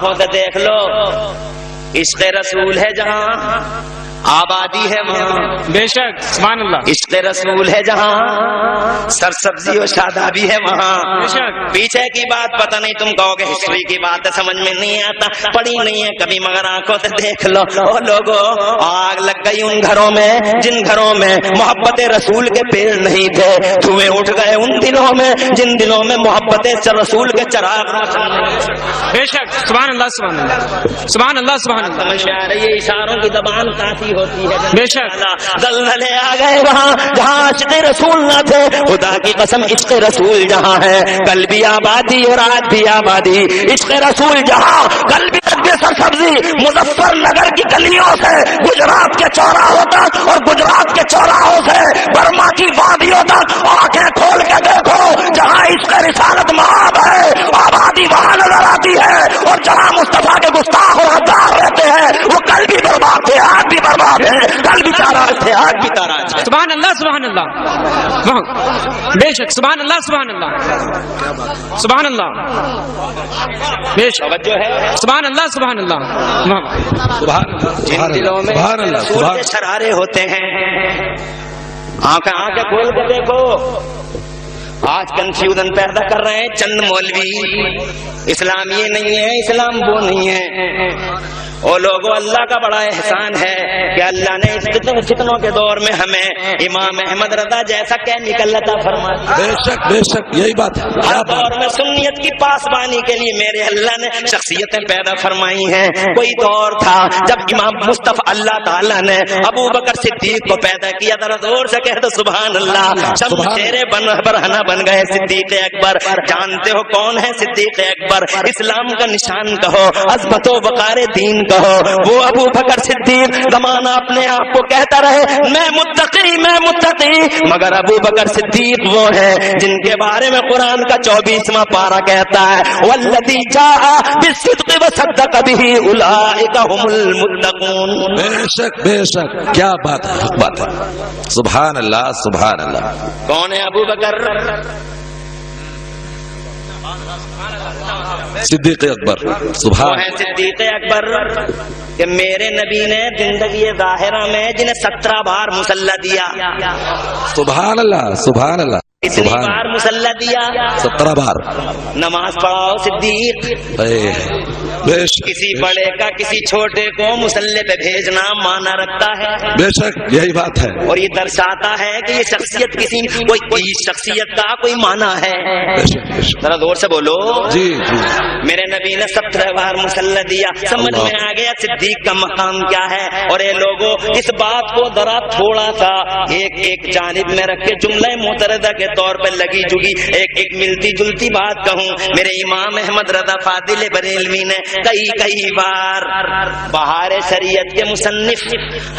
आंखों से देख लो, इश्क़ रसूल है जहां आबादी है वहाँ, बेशक सुभान अल्लाह। इश्क़ रसूल है जहाँ सरसब्जी और शादाबी है वहाँ। पीछे की बात पता नहीं, तुम कहोगे हिस्ट्री की बात है, समझ में नहीं आता, पढ़ी नहीं है कभी, मगर आंखों से देख लो। ओ लोगो, आग लग गई उन घरों में जिन घरों में मोहब्बत रसूल के पेड़ नहीं थे, धुएं उठ गए उन दिलों में जिन दिलों में मोहब्बत रसूल के चराग। बेशक सुभान अल्लाह सुभान अल्लाह सुभान अल्लाह सुभान अल्लाह। समझ में आ रही है? इशारों की ज़बान काफी होती है। बेशक दलदले आ गए वहाँ जहाँ इश्क़ रसूल न थे। खुदा की कसम इश्क़ रसूल जहाँ है कल भी आबादी और आज भी आबादी। इश्क़ रसूल जहाँ कल भी सरसब्जी मुजफ्फरनगर की गलियों से गुजरात के चौराहों तक और गुजरात के चौराहों से बर्मा की वादियों तक आंखें खोल के देखो, जहाँ इश्क़ रिसालत महाब है आबादी वहाँ नजर आती है, और जहाँ मुस्तफा के गुस्ताख और हज़ार रहते हैं वो कल भी बर्बाद थे आज भी बर्बाद है, कल भी ताराज थे आज भी ताराज है। सुभान अल्लाह सुभान अल्लाह। बेशक सुभान अल्लाह सुभान अल्लाह सुभान अल्लाह। बेशक है सुभान अल्लाह सुभान अल्लाह। जिन दिलों में रसूल के शरारे होते हैं, आंखें खोल के देखो। आज कंफ्यूजन पैदा कर रहे हैं चंद मौलवी, इस्लाम ये नहीं है, इस्लाम वो नहीं है। और लोगों, अल्लाह का बड़ा एहसान है कि अल्लाह ने इस फितनों के दौर में हमें इमाम अहमद रज़ा जैसा क्या निकलता फरमाया। बेशक बेशक यही बात है। हर दौर में सुन्नियत की पासबानी के लिए मेरे अल्लाह ने शख्सियतें पैदा फरमाई हैं। कोई दौर था जब इमाम मुस्तफा अल्लाह ताला ने अबू बकर सिद्दीक को पैदा किया, जरा जोर से कह दो सुभान अल्लाह। शमशेरे बरहना बन गए सिद्दीक अकबर। जानते हो कौन है सिद्दीक अकबर? इस्लाम का निशान कहो, अज़मतो वक़ारे दीन कहो, वो अबू बकर सिद्दीक। जमाना अपने आप को कहता रहे मैं मुत्तकी, मगर अबू बकर सिद्दीक वो है जिनके बारे में कुरान का 24वां पारा कहता है वल्लज़ी जाअ बिस्सिद्क़ि व सद्दक़ बिही उलाइका हुमुल मुत्तक़ून। बेशक बेशक, क्या बात है, हक बात है। सुभान अल्लाह सुभान अल्लाह। कौन है अबू बकर? सिद्दीक़ अकबर। सुभान है सिद्दीक़ अकबर कि मेरे नबी ने जिंदगी ज़ाहिरा में जिन्हें 17 बार मुसल्ला दिया। सुभान अल्लाह सुभान अल्लाह। इतनी बार मुसल्ला दिया? 17 बार। नमाज पढ़ाओ सिद्दीक। किसी बड़े का किसी छोटे को मुसल्ले पे भेजना माना रखता है। बेशक यही बात है, और ये दर्शाता है कि ये शख्सियत कोई शख्सियत का कोई माना है। जरा जोर से बोलो। जी जी। मेरे नबी ने 17 बार मुसल्ला दिया। समझ में आ गया सिद्दीक का मकाम क्या है। और ये लोगों, इस बात को जरा थोड़ा सा एक जानिब में रख के जुमला मुतरदा के तौर पर लगी जुगी एक मिलती जुलती बात कहूँ। मेरे इमाम अहमद रज़ा फादिल बरेलवी ने कई बार बहार शरीयत के मुसन्निफ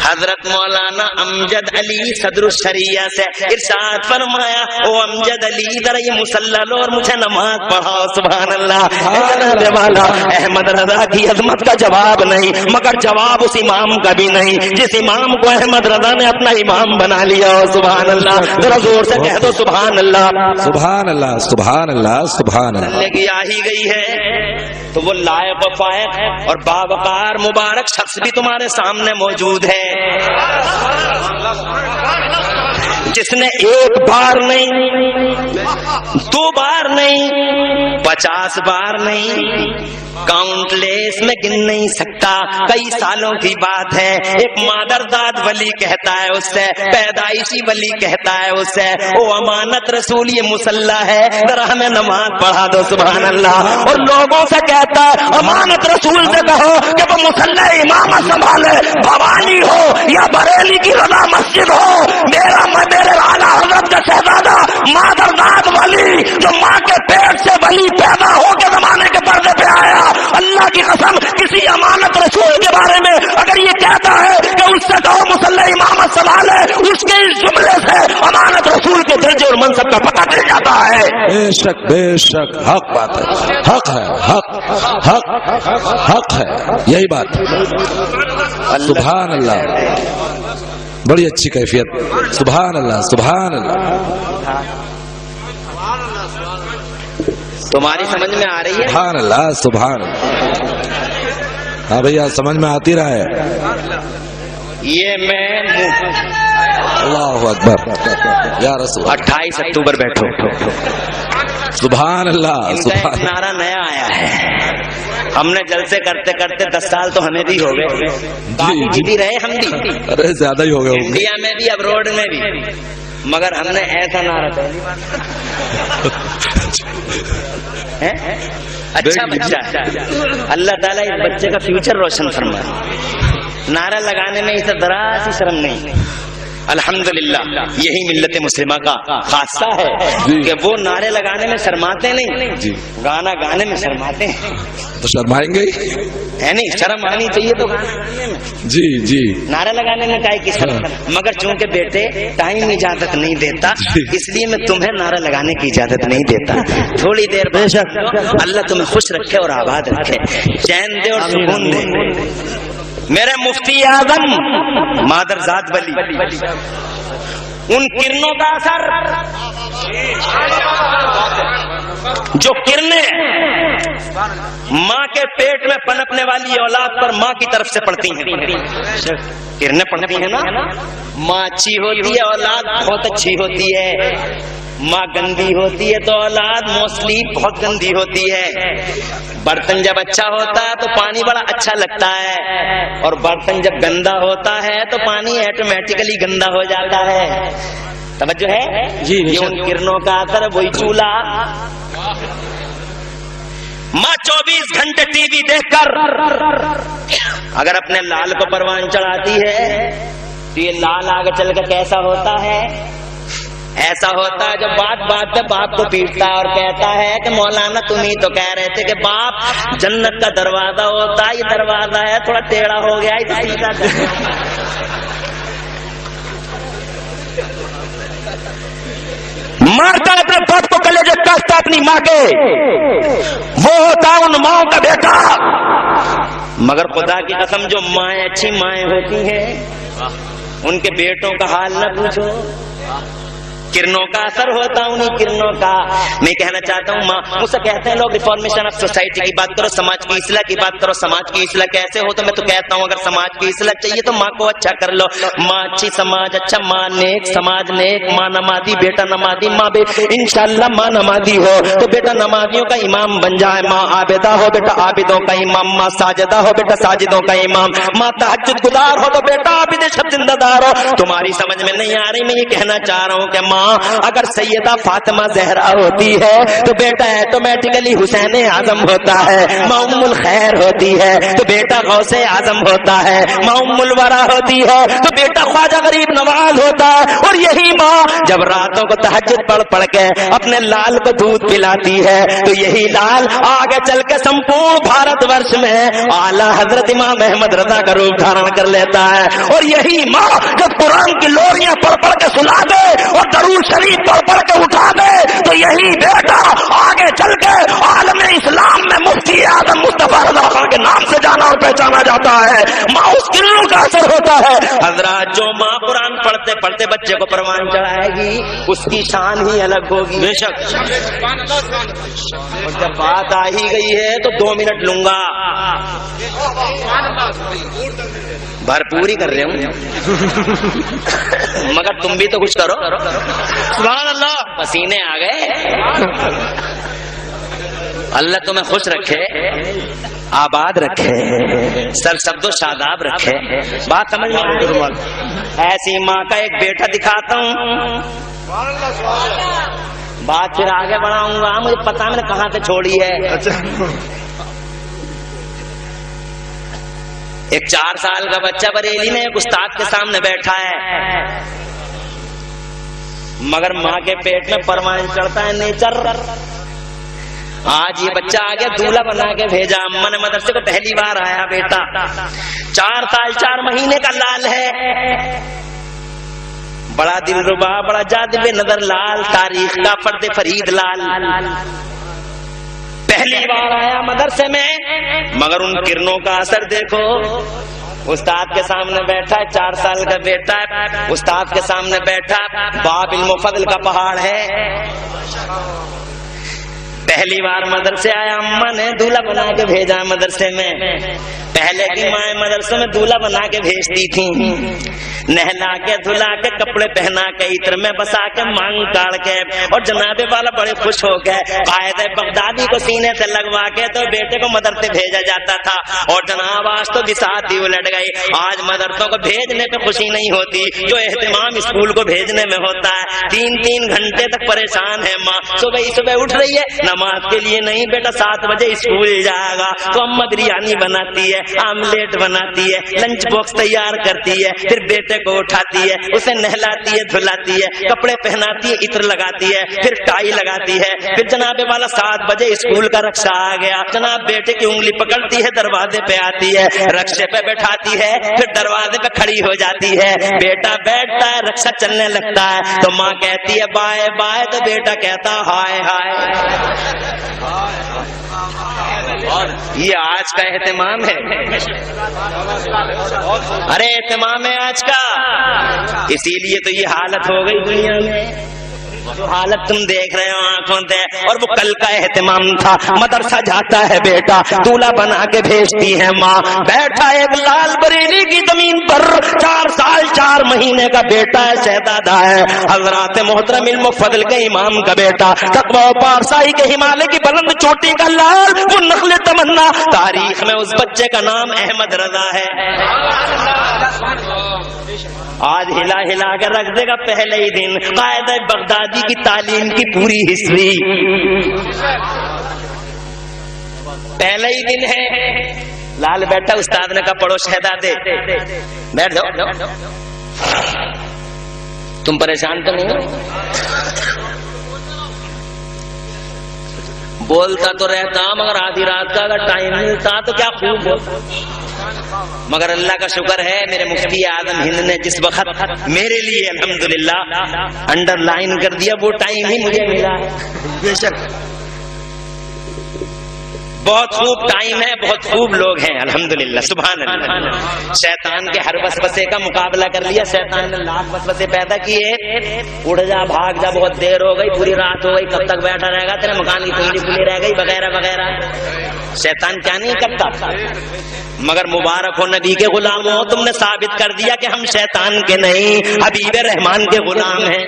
हजरत मौलाना अमजद अली सदरुल शरिया से इरशाद फरमाया, ओ अमजद अली जरा ये मुसल्ला लो और मुझे नमाज पढ़ाओ। सुभान अल्लाह। अहमद रज़ा की अजमत का जवाब नहीं, मगर जवाब उस इमाम का भी नहीं जिस इमाम को अहमद रज़ा ने अपना इमाम बना लिया। सुभान अल्लाह। जरा जोर से कह दो सुभान अल्लाह सुभान अल्लाह सुभान अल्लाह सुभान अल्लाह। की आ ही गई है तो वो लायक व फायक और बावकार मुबारक शख्स भी तुम्हारे सामने मौजूद है, जिसने एक बार नहीं, 2 बार नहीं, 50 बार नहीं, काउंटलेस में गिन नहीं सकता, कई सालों की बात है। एक मादरदाद वली कहता है उससे, पैदाइशी वली कहता है उससे, ओ अमानत रसूल ये मुसल्ला है, जरा हमें नमाज पढ़ा दो। सुभान अल्लाह। और लोगों से कहता है अमानत रसूल से कहो कि वो मुसल्ला इमाम संभाले, भवानी हो या बरेली की रज़ा मस्जिद हो। मेरे आला हज़रत का शहजादा मादरदाद वली जो माँ के पेट से वली पैदा हो के जमाने के पर्दे पे आया, अल्लाह की कसम किसी अमानत रसूल के बारे में अगर ये कहता है कि उससे कहो मुसल्ला इमामत संभाले, उसके इस जुमले से अमानत रसूल के दर्जे और मनसब का पता चल जाता है। बेशक बेशक, हक बात है, हक है, हक हक हक है, यही बात है। सुभान अल्लाह। बड़ी अच्छी कैफियत। सुभान अल्लाह सुभान अल्लाह। तुम्हारी समझ में आ रही है? सुभान अल्लाह सुभान अल्लाह। हाँ भैया समझ में आती रहा है। ये मैं अल्लाह अकबर या रसूल। 28 अक्टूबर बैठो, सुभान अल्लाह इनका एक सुभान। नारा नया आया है। हमने जलसे करते करते 10 साल तो हमें भी हो गए, काफी भी रहे हम भी, अरे ज्यादा ही हो गए होंगे। इंडिया में भी, अब्रोड में भी, मगर हमने ऐसा नारा पहली बार है। अच्छा बच्चा, अल्लाह ताला इस बच्चे का फ्यूचर रोशन फरमाए। नारा लगाने में इसे जरा सी शर्म नहीं। अल्हम्दुलिल्लाह, यही मिल्लत मुस्लिमा का खासा है कि वो नारे लगाने में शर्माते नहीं जी, गाना गाने में शर्माते हैं। तो शर्माएंगे है नहीं, शर्म आनी चाहिए तो गाना गाने में। जी जी। नारा लगाने में काहे की शर्म, मगर चूंकि बेटे टाइम इजाजत नहीं देता, इसलिए मैं तुम्हें नारा लगाने की इजाजत नहीं देता। थोड़ी देर बेशक अल्लाह तुम्हें खुश रखे और आबाद रखे, चैन दे और सुकून दे। मेरे मुफ्ती आजम मादरजात वली, उन किरणों का असर, जो किरणें माँ के पेट में पनपने वाली औलाद पर माँ की तरफ से पड़ती हैं, किरणें पड़ती हैं ना, माँ अच्छी होती है, औलाद बहुत अच्छी होती है। माँ गंदी होती है तो औलाद मोस्टली बहुत गंदी होती है। बर्तन जब अच्छा होता है तो पानी बड़ा अच्छा लगता है, और बर्तन जब गंदा होता है तो पानी ऑटोमेटिकली गंदा हो जाता है। तवज्जो है जी, ये उन किरणों का असर, वही चूल्हा। माँ 24 घंटे टीवी देखकर अगर अपने लाल को परवान चढ़ाती है तो ये लाल आगे चल कर कैसा होता है? ऐसा होता है जो बात बात पे बाप को पीटता है और कहता है कि मौलाना तुम ही तो कह रहे थे कि बाप जन्नत का दरवाजा होता है, ये दरवाजा है थोड़ा टेढ़ा हो गया, इसे सीधा कर। मारता अपने बाप को गले जो कसता अपनी माँ के, वो होता उन माओ का बेटा। मगर खुदा की कसम जो माएँ अच्छी माएँ होती हैं उनके बेटों का हाल न पूछो। किरणों का असर होता उन्हीं किरणों का। मैं कहना चाहता हूँ माँ, मुझसे कहते हैं लोग रिफॉर्मेशन ऑफ सोसाइटी की बात करो, समाज की इस्लाह की बात करो, समाज की इस्लाह कैसे हो? तो मैं तो कहता हूँ अगर समाज की इस्लाह चाहिए तो माँ को अच्छा कर लो। माँ अच्छी, समाज अच्छा, माँ नेक, समाज नेक। माँ नमाजी, बेटा नमाजी, माँ इंशाल्लाह माँ नमाजी हो तो बेटा नमाजियों का इमाम बन जाए। माँ आबिदा हो बेटा आबिदों का इमाम, माँ साजिदा हो बेटा साजिदों का इमाम, माँ तहज्जुद गुजार हो तो बेटा आबिद शब जिंदादार हो। तुम्हारी समझ में नहीं आ रही, मैं ये कहना चाह रहा हूँ कि माँ अगर सैयदा फातिमा जहरा होती है तो बेटा ऑटोमेटिकली हुसैन आजम होता है। माँ उम्मुल खैर होती है तो बेटा गौसे आजम होता है। माँ उम्मुल वरा होती है तो बेटा ख्वाजा गरीब नवाज होता है। और यही माँ जब रातों को तहज्जुद पढ़ पढ़ के अपने लाल को दूध पिलाती है तो यही लाल आगे चल के संपूर्ण भारतवर्ष में आला हजरत इमाम अहमद रजा का रूप धारण कर लेता है। और यही माँ जब कुरान की लोरियां पढ़ पढ़ के सुला दे और दरूद शरीफ पढ़ पढ़ के उठा दे तो यही बेटा आगे चल के आलम इस्लाम में मुफ्ती आजम मुस्तफा रज़ा खान के नाम से जाना और पहचाना जाता है। माँ उस किरणों का असर होता है। हजरात, जो माँ कुरान पढ़ते पढ़ते बच्चे को परवान चढ़ाएगी उसकी शान ही अलग होगी बेशक। और जब बात आ ही गई है तो 2 मिनट लूंगा, भरपूरी कर रहे हूँ मगर तुम भी तो कुछ करो। सुभान अल्लाह, पसीने आ गए। अल्लाह तुम्हें खुश रखे, आबाद रखे, सर शब्दो शादाब रखे। बात समझ में आ रही है? ऐसी माँ का एक बेटा दिखाता हूँ, बात फिर आगे बढ़ाऊंगा। मुझे पता मैंने कहाँ से छोड़ी है। एक 4 साल का बच्चा बरेली में एक उस्ताद के सामने बैठा है, मगर माँ के पेट में परवान चढ़ता है नेचर। आज ये बच्चा आ गया, दूल्हा बना के भेजा। अम्मा ने मदरसे को पहली बार आया बेटा, 4 साल 4 महीने का लाल है, बड़ा दिलरुबा, बड़ा जादिबे नजर लाल, तारीख का फर्द फरीद लाल। पहली बार आया मदरसे में, मगर उन किरणों का असर देखो। उस्ताद के सामने बैठा है, 4 साल का बेटा है, उस्ताद के सामने बैठा, बाब इल्म फज़ल का पहाड़ है। पहली बार मदरसे आया, अम्मा ने दूल्हा बना के भेजा मदरसे में। پہلے کی مائیں مدرسوں میں دولہا بنا کے بھیجتی تھیں، نہلا کے دھلا کے کپڑے پہنا کے عطر میں بسا کے مانگ کاڑ کے، اور جناب والا بڑے خوش ہو گئے، قائد بغدادی کو سینے سے لگوا کے تو بیٹے کو مدرسے بھیجا جاتا تھا۔ اور جناب آج تو بساط ہی الٹ گئی، آج مدرسوں کو بھیجنے پہ خوشی نہیں ہوتی جو اہتمام اسکول کو بھیجنے میں ہوتا ہے۔ 3 گھنٹے تک پریشان ہے ماں، صبح اٹھ رہی ہے نماز کے لیے، نہیں بیٹا 7 بجے اسکول جائے گا، تو اماں بریانی بناتی ہے، آملیٹ بناتی ہے، لنچ باکس تیار کرتی ہے، پھر بیٹے کو اٹھاتی ہے، اسے نہلاتی ہے، دھلاتی ہے، کپڑے پہناتی ہے، عطر لگاتی ہے، پھر ٹائی لگاتی ہے، پھر جناب والا 7 بجے اسکول کا رکشہ آ گیا، جناب بیٹے کی انگلی پکڑتی ہے، دروازے پہ آتی ہے، رکشے پہ بیٹھاتی ہے، پھر دروازے پہ کھڑی ہو جاتی ہے، بیٹا بیٹھتا ہے، رکشہ چلنے لگتا ہے، تو ماں کہتی ہے بائے بائے، تو بیٹا کہتا ہائے ہائے۔ یہ آج کا اہتمام ہے، ارے اہتمام ہے آج کا، اسی لیے تو یہ حالت ہو گئی دنیا میں، جو حالت تم دیکھ رہے ہو آنکھوں سے، اور وہ کل کا اہتمام تھا۔ مدرسہ جاتا ہے بیٹا، دولہا بنا کے بھیجتی ہے ماں، بیٹھا ایک لال بریلی کی زمین پر 4 سال 4 مہینے کا بیٹا ہے، شہزادہ ہے، حضرات محترم علم و فضل کے امام کا بیٹا، تقویٰ و پارسائی کے ہمالیہ کی بلند چوٹی کا لال، وہ نخل تمنا، تاریخ میں اس بچے کا نام احمد رضا ہے۔ آج ہلا ہلا کے رکھ دے گا پہلے ہی دن قائد بغدادی کی تعلیم کی پوری ہسٹری، پہلے ہی دن ہے۔ لال بیٹا، استاد نے کہا پڑھو شہزادے، بیٹھ جاؤ، تم پریشان تو نہیں ہو؟ بولتا تو رہتا مگر آدھی رات کا اگر ٹائم ملتا تو کیا خوب ہوتا، مگر اللہ کا شکر ہے میرے مفتی اعظم ہند نے جس وقت میرے لیے الحمدللہ انڈر لائن کر دیا، وہ ٹائم ہی مجھے ملا ہے۔ بے شک بہت خوب ٹائم ہے، بہت خوب لوگ ہیں الحمدللہ، سبحان اللہ۔ شیطان کے ہر وسوسے کا مقابلہ کر لیا، شیطان نے لاکھ وسوسے پیدا کیے، اڑ جا بھاگ جا، بہت دیر ہو گئی، پوری رات ہو گئی، کب تک بیٹھا رہے گا، تیرے مکان کی کنجی کھلی رہ گئی، وغیرہ وغیرہ۔ شیطان کیا نہیں کرتا، مگر مبارک ہو نبی کے غلام ہو، تم نے ثابت کر دیا کہ ہم شیطان کے نہیں حبیب رحمان کے غلام ہیں۔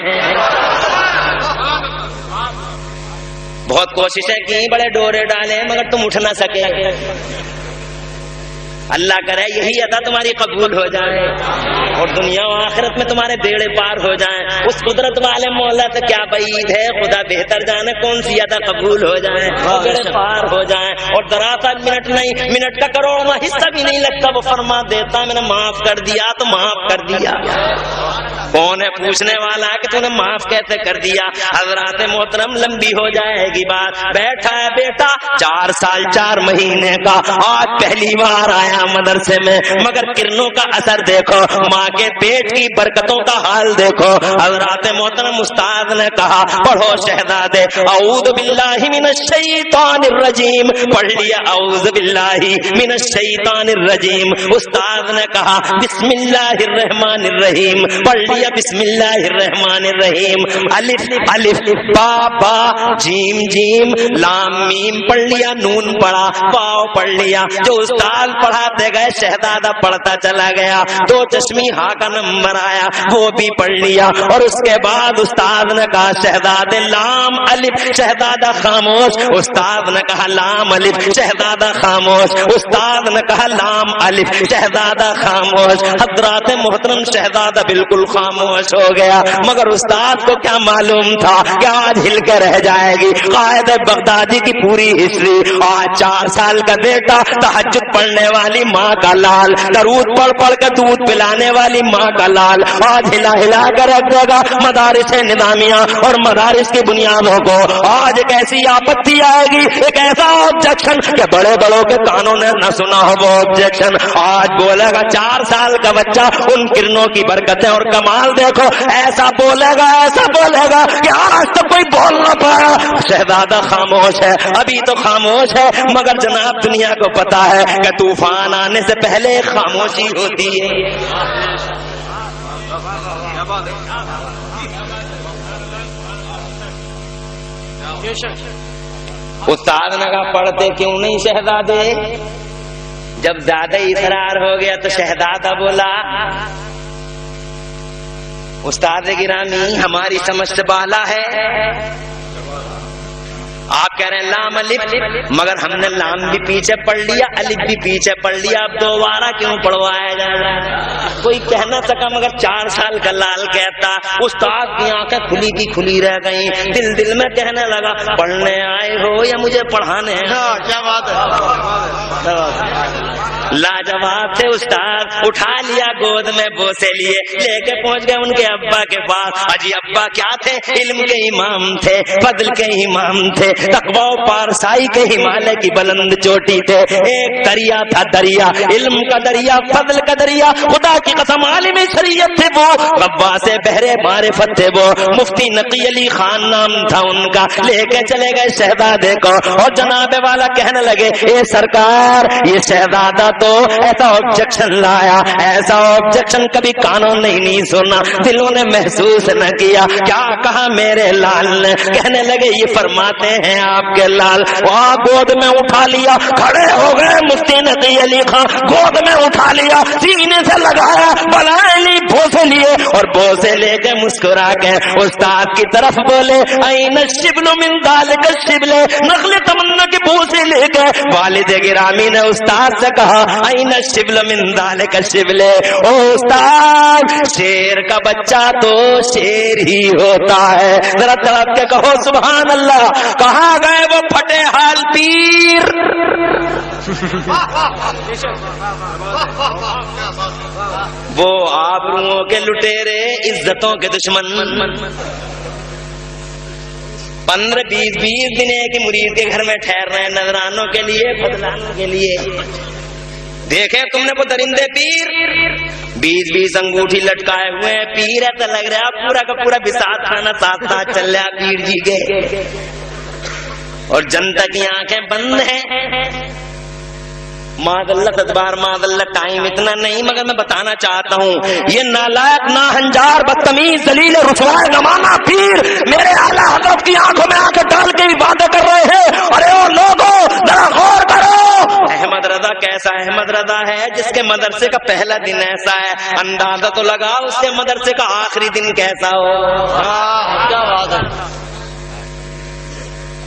بہت کوششیں کی، بڑے ڈورے ڈالے، مگر تم اٹھ نہ سکے۔ اللہ کرے یہی عطا تمہاری قبول ہو جائے اور دنیا و آخرت میں تمہارے بیڑے پار ہو جائیں۔ اس قدرت والے مولا سے کیا بعید ہے، خدا بہتر جانے کون سی عطا قبول ہو جائیں، بیڑے پار ہو جائیں۔ اور دراصل منٹ نہیں، منٹ کا کروڑواں حصہ بھی نہیں لگتا، وہ فرما دیتا میں نے معاف کر دیا تو معاف کر دیا۔ کون ہے پوچھنے والا ہے کہ تو نے معاف کیسے کر دیا؟ حضرات محترم لمبی ہو جائے گی بات۔ بیٹھا ہے بیٹا 4 سال 4 مہینے کا، آج پہلی بار آیا مدرسے میں، مگر کرنوں کا اثر دیکھو، ماں کے پیٹ کی برکتوں کا حال دیکھو۔ حضرات محترم استاد نے کہا پڑھو شہزادے، اعوذ باللہ من الشیطان الرجیم، پڑھ لیا اعوذ باللہ من الشیطان الرجیم۔ استاد نے کہا بسم اللہ الرحمن الرحیم، پڑھ لیا بسم اللہ الرحمن الرحیم۔ الف الف با با جیم جیم لام میم پڑھ لیا، نون پڑھا، واو پڑھ لیا، جو استاد پڑھاتے گئے شہزادہ پڑھتا چلا گیا۔ 2 چشمی ہا کا نمبر آیا، وہ بھی پڑھ لیا، اور اس کے بعد استاد نے کہا شہزادے لام الف، شہزادہ خاموش، استاد نے کہا لام الف، شہزادہ خاموش، استاد نے کہا لام الف، شہزادہ خاموش۔ حضرات محترم شہزادہ بالکل خاموش ہو گیا، مگر استاد کو کیا معلوم تھا کہ آج ہل کے رہ جائے گی قائد بغدادی کی پوری ہسٹری۔ آج 4 سال کا بیٹا تہجد پڑھنے والی ماں کا لال، درود پڑھ پڑھ کے دودھ پلانے والی ماں کا لال، آج ہلا ہلا کر رکھ دے گا مدارس نظامیہ اور مدارس کی بنیادوں کو۔ آج ایک ایسی آپتی آئے گی، ایک ایسا آبجیکشن کہ بڑے بڑوں کے کانوں نے نہ سنا ہو وہ آبجیکشن۔ آج بولے گا 4 سال کا بچہ، ان کرنوں کی برکتیں اور کمال دیکھو، ایسا بولے گا کہ آج تک کوئی بول نہ پایا۔ شہزادہ خاموش ہے، ابھی تو خاموش ہے، مگر جناب دنیا کو پتا ہے کہ طوفان آنے سے پہلے خاموشی ہوتی ہے۔ استاد نے کہا پڑھتے کیوں نہیں شہزادے؟ جب زیادہ اصرار ہو گیا تو شہزادہ بولا استاد گرامی ہماری سمجھ سے بالا ہے، آپ کہہ رہے ہیں لام الف، مگر ہم نے لام بھی پیچھے پڑھ لیا الف بھی پیچھے پڑھ لیا، اب دوبارہ کیوں پڑھوایا جا رہا ہے؟ کوئی کہہ نہ سکا مگر 4 سال کا لال کہتا۔ استاد کی آنکھیں کھلی کی کھلی رہ گئیں، دل میں کہنے لگا پڑھنے آئے ہو یا مجھے پڑھانے؟ کیا بات ہے، لاجواب تھے استاد، اٹھا لیا گود میں بوسے لیے، لے کے پہنچ گئے ان کے ابا کے پاس۔ اجی ابا کیا تھے؟ علم کے امام تھے، فضل کے امام تھے، تقوی و پارسائی کے ہمالیہ کی بلند چوٹی تھے۔ ایک دریا تھا، دریا علم کا دریا، فضل کا دریا، خدا کی قسم عالم شریعت تھے وہ، ربا سے بہرے معرفت تھے وہ، مفتی نقی علی خان نام تھا ان کا۔ لے کے چلے گئے شہزادے کو اور جناب والا کہنے لگے اے سرکار یہ شہزادہ تو ایسا آبجیکشن لایا، ایسا آبجیکشن کبھی کانوں نے نہیں سنا، دلوں نے محسوس نہ کیا۔ کیا کہا میرے لال نے؟ کہنے لگے یہ فرماتے ہیں آپ کے لال، وہاں گود میں اٹھا لیا، کھڑے ہو گئے مفتی نقی علی خان، گود میں اٹھا لیا، سینے سے لگایا، بلائے لی، بوسے لیے، اور بوسے لے کے مسکرا کے استاد کی طرف بولے این الشبل من ذالک الشبل، نخل تمنا کی بوسے لے کے والد گرامی نے استاد سے کہا این الشبل من ذالک الشبل، او استاد شیر کا بچہ تو شیر ہی ہوتا ہے، ذرا تڑپ کے کہو سبحان اللہ۔ کہاں گئے وہ پھٹے حال پیر؟ وہ آبروؤں کے لٹیرے، عزتوں کے دشمن، 15-20 دن ایک مرید کے گھر میں ٹھہر رہے ہیں نذرانوں کے لیے، فضلانوں کے لیے۔ دیکھیں تم نے وہ درندے پیر 20 انگوٹھی لٹکائے ہوئے ہیں، پیر ہے تو لگ رہا پورا کا پورا بسات کھانا ساتھ چل رہا پیر جی کے، اور جنتا کی آنکھیں بند ہیں۔ معاذ اللہ تدبار معاذ اللہ، ٹائم اتنا نہیں مگر میں بتانا چاہتا ہوں یہ نالائق ناہنجار بدتمیز ذلیل رسوا زمانہ پیر میرے اعلیٰ حضرت کی آنکھوں میں آنکھ ڈال کے بھی باتیں کر رہے ہیں۔ ارے او لوگوں ذرا غور کرو، احمد رضا کیسا احمد رضا ہے جس کے مدرسے کا پہلا دن ایسا ہے، اندازہ تو لگاؤ اس کے مدرسے کا آخری دن کیسا ہو۔ کیا بات ہے،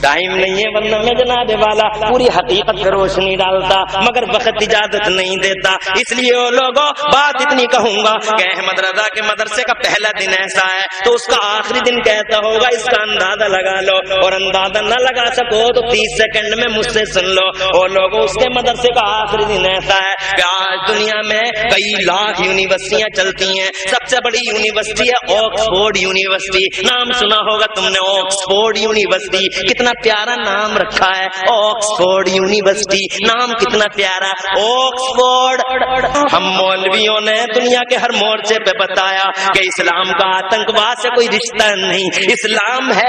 ٹائم نہیں ہے ورنہ میں جناب والا پوری حقیقت پہ روشنی ڈالتا مگر وقت اجازت نہیں دیتا، اس لیے وہ لوگوں بات اتنی کہوں گا کہ احمد رضا کے مدرسے کا پہلا دن ایسا ہے تو اس کا آخری دن کیسا ہوگا اس کا اندازہ لگا لو، اور اندازہ نہ لگا سکو تو 30 سیکنڈ میں مجھ سے سن لو۔ اور لوگوں اس کے مدرسے کا آخری دن ایسا ہے کہ آج دنیا میں کئی لاکھ یونیورسٹیاں چلتی ہیں، سب سے بڑی یونیورسٹی ہے آکسفورڈ یونیورسٹی، نام سنا ہوگا تم نے آکسفورڈ یونیورسٹی، کتنا پیارا نام رکھا ہے آکسفورڈ یونیورسٹی، نام کتنا پیارا آکسفورڈ۔ ہم مولویوں نے دنیا کے ہر مورچے پہ بتایا کہ اسلام کا آتنکواد سے کوئی رشتہ نہیں، اسلام ہے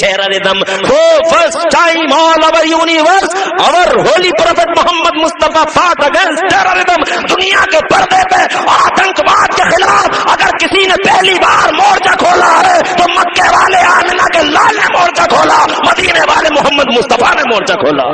terrorism. For first time all our universe, our holy prophet Muhammad Mustafa fought against terrorism. دنیا کے پردے پہ آتنکواد کے خلاف اگر کسی نے پہلی بار مورچہ کھولا ہے تو مکے والے آمنہ کے لال نے مورچہ کھولا، مدینے والے محمد مصطفیٰ نے مورچہ کھولا۔